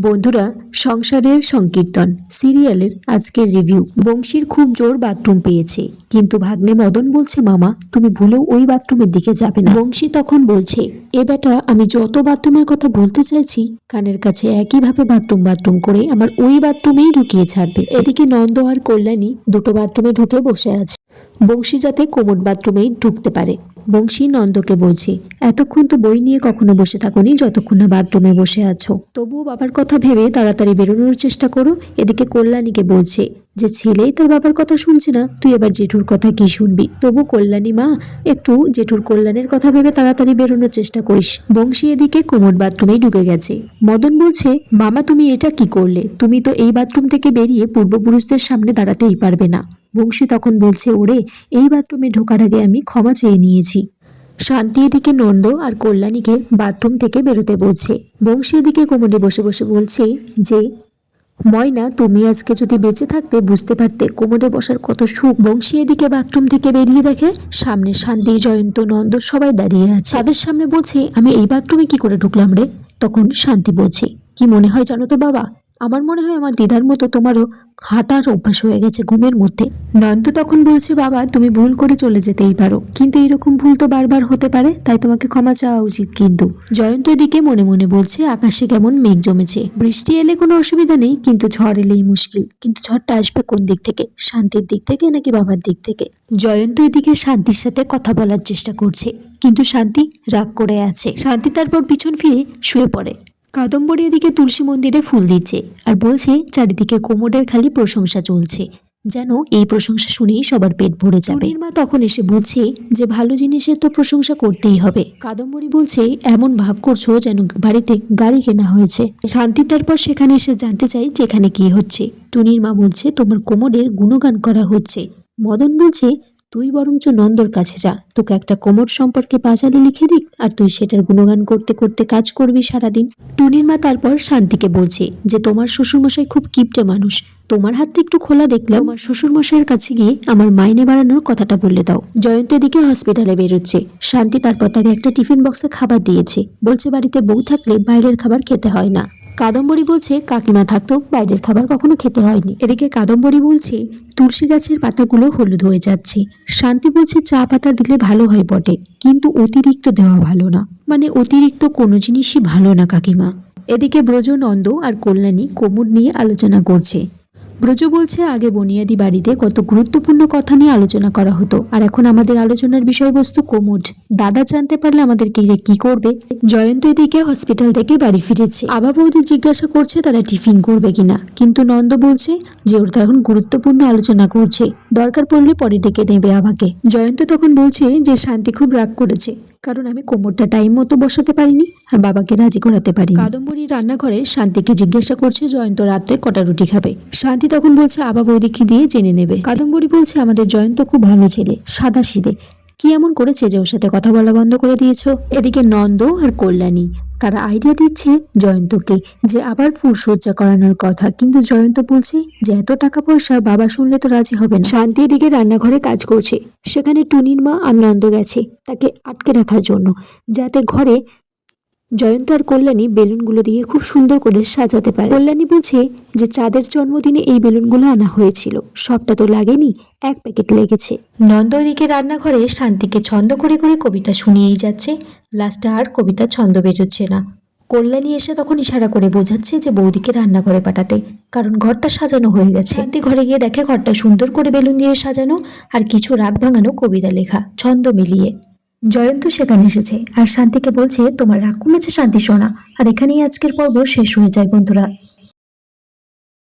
বন্ধুরা, সংসারের সংকীর্তন সিরিয়ালের আজকের রিভিউ। বংশীর খুব জোর বাথরুম পেয়েছে, কিন্তু ভাগ্নে মদন বলছে মামা তুমি ভুলেও ওই বাথরুমের দিকে যাবে না। বংশী তখন বলছে এ বেটা, আমি যত বাথরুমের কথা বলতে চাইছি কানের কাছে একইভাবে বাথরুম বাথরুম করে আমার ওই বাথরুমেই ঢুকিয়ে ছাড়বে। এদিকে নন্দ আর কল্যাণী দুটো বাথরুমে ঢুকে বসে আছে, বংশী যাতে কোমর বাথরুমেই ঢুকতে পারে। বংশী নন্দকে বলছে এতক্ষণ তো বই নিয়ে কখনো বসে থাকোনি, যতক্ষণ না বাথরুমে বসে আছো। তবুও বাবার কথা ভেবে তাড়াতাড়ি বেরোনোর চেষ্টা করো। এদিকে কল্যাণীকে বলছে যে ছেলেই তার বাবার কথা শুনছে না, তুই এবার জেঠুর কথা কি শুনবি। তবু কল্যাণী মা, একটু জেঠুর কল্যাণের কথা ভেবে তাড়াতাড়ি বেরোনোর চেষ্টা করিস। বংশী এদিকে কোমর বাথরুমেই ঢুকে গেছে। মদন বলছে মামা তুমি এটা কি করলে, তুমি তো এই বাথরুম থেকে বেরিয়ে পূর্বপুরুষদের সামনে দাঁড়াতেই পারবে না। বংশী তখন বলছে ওরে, এই বাথরুমে ঢোকার আগে আমি ক্ষমা চেয়ে নিয়েছি। শান্তি এদিকে নন্দ আর কল্যাণীকে বাথরুম থেকে বেরোতে বলছে। বংশী এদিকে কোমরে বসে বসে বলছে যে ময়না, তুমি আজকে যদি বেঁচে থাকতে বুঝতে পারতে কোমরে বসার কত সুখ। বংশী এদিকে বাথরুম থেকে বেরিয়ে দেখে সামনে শান্তি, জয়ন্ত, নন্দ সবাই দাঁড়িয়ে আছে। তাদের সামনে বলছে আমি এই বাথরুমে কি করে ঢুকলাম রে। তখন শান্তি বলছে কি মনে হয় জানো তো বাবা, আমার মনে হয় আমার দিদার মতো তোমারও হাঁটার অভ্যাস হয়ে গেছে ঘুমের মধ্যে। নন্দ তখন বলছে বাবা তুমি ভুল করে চলে যেতেই পারো, কিন্তু এরকম ভুল তো বারবার হতে পারে, তাই তোমাকে ক্ষমা চাওয়া উচিত। কিন্তু জয়ন্ত এদিকে মনে মনে বলছে আকাশে কেমন মেঘ জমেছে, বৃষ্টি এলে কোনো অসুবিধা নেই, কিন্তু ঝড় এলেই মুশকিল। কিন্তু ঝড়টা আসবে কোন দিক থেকে, শান্তির দিক থেকে নাকি বাবার দিক থেকে? জয়ন্ত এদিকে শান্তির সাথে কথা বলার চেষ্টা করছে, কিন্তু শান্তি রাগ করে আছে। শান্তি তারপর পিছন ফিরে শুয়ে পড়ে। কাদম্বরী এদিকে তুলসী মন্দিরে ফুল দিচ্ছে আর বলছে চারিদিকে কোমরের খালি প্রশংসা চলছে, যেন এই প্রশংসা শুনেই সবার পেট ভরে যাবে। মা তখন এসে বলছে যে ভালো জিনিসের তো প্রশংসা করতেই হবে। কাদম্বরী বলছে এমন ভাব করছো যেন বাড়িতে গাড়ি কেনা হয়েছে। শান্তি তারপর সেখানে এসে জানতে চাই যে এখানে কি হচ্ছে। টুনির মা বলছে তোমার কোমরের গুণগান করা হচ্ছে। মদন বলছে তুই বরঞ্চ নন্দর কাছে যা, তোকে একটা কোমর সম্পর্কে পাঁচালি লিখে দিক, আর তুই সেটার গুণগান করতে করতে কাজ করবি সারাদিন। টুনির মা তারপর শান্তিকে বলছে যে তোমার শ্বশুরমশাই খুব কিপটে মানুষ, তোমার হাতটা একটু খোলা দেখলাম, আমার শ্বশুরমশাইয়ের কাছে গিয়ে আমার মাইনে বাড়ানোর কথাটা বলে দাও। জয়ন্ত এদিকে হসপিটালে বেরোচ্ছে। শান্তি তারপর তাকে একটা টিফিন বক্সে খাবার দিয়েছে, বলছে বাড়িতে বউ থাকলে বাইরের খাবার খেতে হয় না। কাদম্বরী বলছে কাকিমা থাকতো বাইরের খাবার কখনো খেতে হয়নি। এদিকে কাদম্বরী বলছে তুলসী গাছের পাতাগুলো হলুদ হয়ে যাচ্ছে। শান্তি বলছে চা পাতা দিলে ভালো হয় বটে, কিন্তু অতিরিক্ত দেওয়া ভালো না, মানে অতিরিক্ত কোনো জিনিসই ভালো না কাকিমা। এদিকে ব্রজ, নন্দ আর কল্যাণী কোমর নিয়ে আলোচনা করছে। ব্রজ বলছে আগে বনিয়াদি বাড়িতে কত গুরুত্বপূর্ণ কথা নিয়ে আলোচনা করা হতো, আর এখন আমাদের আলোচনার বিষয়বস্তু কোমর। দাদা জানতে পারলে আমাদেরকে কি করবে। জয়ন্ত এদিকে হসপিটাল থেকে বাড়ি ফিরেছে। আবা বৌদি জিজ্ঞাসা করছে তারা টিফিন করবে কিনা, কিন্তু নন্দ বলছে যে ওর এখন গুরুত্বপূর্ণ আলোচনা করছে, দরকার পড়লে পরে ডেকে নেবে আমাকে। জয়ন্ত তখন বলছে যে শান্তি খুব রাগ করেছে, কারণ আমি কোমরটা টাইম মতো বসাতে পারিনি আর বাবাকে রাজি করাতে পারিনি। কাদম্বরী রান্নাঘরে শান্তিকে জিজ্ঞাসা করছে জয়ন্ত রাত্রে কটা রুটি খাবে। শান্তি তখন বলছে আবা বৌদিকে দিয়ে জেনে নেবে। কাদম্বরী বলছে আমাদের জয়ন্ত খুব ভালো ছেলে, সাদা সিধে, কি এমন করেছে যে ওর সাথে কথা বলা বন্ধ করে দিয়েছো। এদিকে নন্দ আর কল্যাণী তারা আইডিয়া দিচ্ছে জয়ন্তকে যে আবার ফুলসজ্জা করানোর কথা, কিন্তু জয়ন্ত বলছে যে এত টাকা পয়সা বাবা শুনলে তো রাজি হবে না। শান্তি এদিকে রান্নাঘরে কাজ করছে, সেখানে টুনির মা আর নন্দ গেছে তাকে আটকে রাখার জন্য, যাতে ঘরে জয়ন্ত আর কল্যাণী বেলুনগুলো দিয়ে খুব সুন্দর করে সাজাতে পারে। কল্যাণী বলছে যে চাঁদের জন্মদিনে এই বেলুনগুলো আনা হয়েছিল, সবটা তো লাগেনি, এক প্যাকেট লেগেছে। নন্দ ওদিকে রান্নাঘরে শান্তিকে ছন্দ করে করে কবিতা শুনিয়েই যাচ্ছে, লাস্টে আর কবিতা ছন্দ বেরোচ্ছে না। কল্যাণী এসে তখন ইশারা করে বোঝাচ্ছে যে বৌদিকে রান্নাঘরে পাঠাতে, কারণ ঘরটা সাজানো হয়ে গেছে। শান্তি ঘরে গিয়ে দেখে ঘরটা সুন্দর করে বেলুন দিয়ে সাজানো আর কিছু রাগ ভাঙানো কবিতা লেখা ছন্দ মিলিয়ে। জয়ন্ত সেখানে এসেছে আর শান্তিকে বলছে তোমার রাগ কমেছে শান্তি সোনা। আর এখানেই আজকের পর্ব শেষ হয়ে যায় বন্ধুরা।